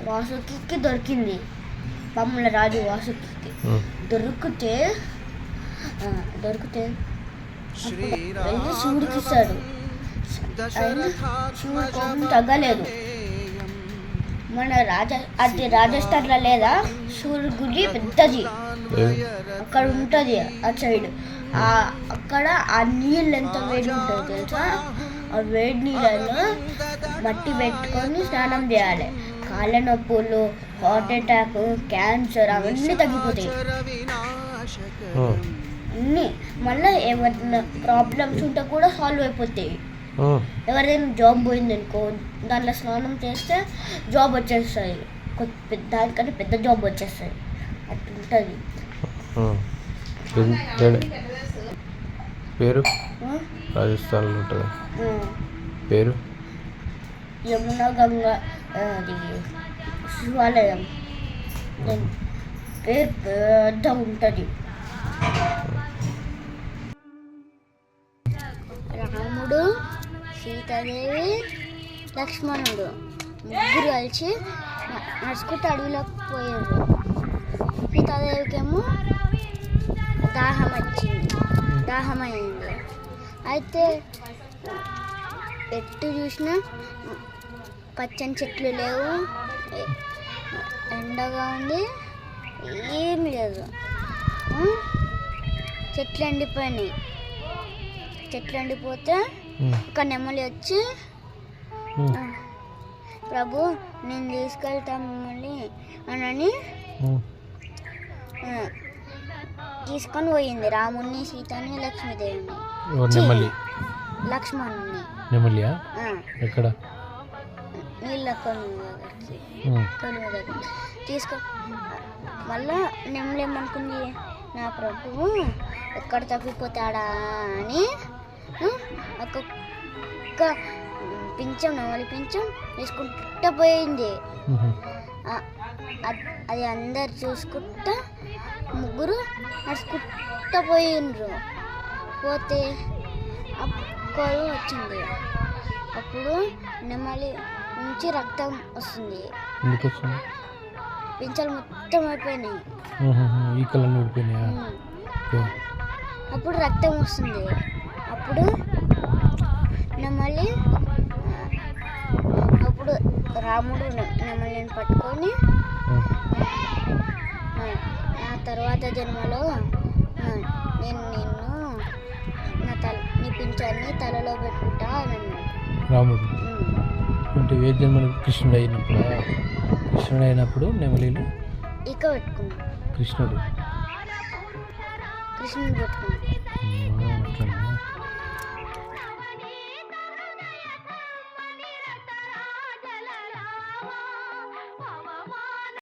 వాసుకి దొరికింది. పాముల రాజు వాసుకి దొరికితే వెళ్ళి శివుడికి ఇస్తాడు. శివుడి కోపం తగ్గలేదు. మన రాజస్థాన్లో లేదా శివుడి గుడి పెద్దది, అక్కడ ఉంటుంది ఆ సైడ్. అక్కడ ఆ నీళ్ళు ఎంత వేడి ఉంటుంది తెలుసా? ఆ వేడి నీళ్ళలో మట్టి పెట్టుకొని స్నానం చేయాలి. కాళ్ళ నొప్పులు, హార్ట్ అటాక్, క్యాన్సర్ అవన్నీ తగ్గిపోతాయి అన్నీ. మళ్ళీ ఏమైనా ప్రాబ్లమ్స్ ఉంటే కూడా సాల్వ్ అయిపోతాయి. ఎవరైనా జాబ్ పోయింది అనుకో, దాంట్లో స్నానం చేస్తే జాబ్ వచ్చేస్తుంది. దానికంటే పెద్ద జాబ్ వచ్చేస్తుంది. అట్లుంటుంది. పేరు రాజస్థాన్లో ఉంటుంది. పేరు యమునా గంగా అది శివాలయం. పేరు పెద్ద ఉంటుంది. రాముడు, సీతాదేవి, లక్ష్మణుడు ముగ్గురు కలిసి నడుచుకుంటూ అడవిలోకి పోయారు. సీతాదేవికేమో దాహమైంది. అయితే ఎటు చూసినా పచ్చని చెట్లు లేవు, ఎండగా ఉంది, ఏం లేదు. చెట్లు ఎండిపోయినాయి. చెట్లు ఎండిపోతే ఒక నెమలి వచ్చి, ప్రభు నేను తీసుకెళ్తాను మిమ్మల్ని అని తీసుకొని పోయింది. రాముణ్ణి, సీతని, లక్ష్మీదేవిని, లక్ష్మణుని. ఎక్కడ నీళ్ళ కొలువు దగ్గర తీసుకొని మళ్ళా నెమలి ఏమనుకుంది, నా ప్రభువు ఎక్కడ తప్పిపోతాడా అని ఒక్కొక్క నెమలి పింఛం వేసుకుంటూ పోయింది. అది అందరు చూసుకుంటా ముగ్గురు నడుచుకుంటూ పోయిండ్రు. పోతే కొలువు వచ్చింది. అప్పుడు నెమలి నుంచి రక్తం వస్తుంది. పింఛలు మొత్తం అయిపోయినాయి. అప్పుడు రక్తం వస్తుంది. అప్పుడు నెమలి రాముడు నెమలిని పట్టుకొని నా తర్వాత జన్మలో నేను నిన్ను నీ పింఛాన్ని తలలో పెట్టుకుంటా అని అన్నాడు రాముడు. అంటే ఏ జన్మలో కృష్ణుడు అయినప్పుడు నెమలిలు ఇక పెట్టుకున్నాడు. కృష్ణుడు పెట్టుకున్నాడు.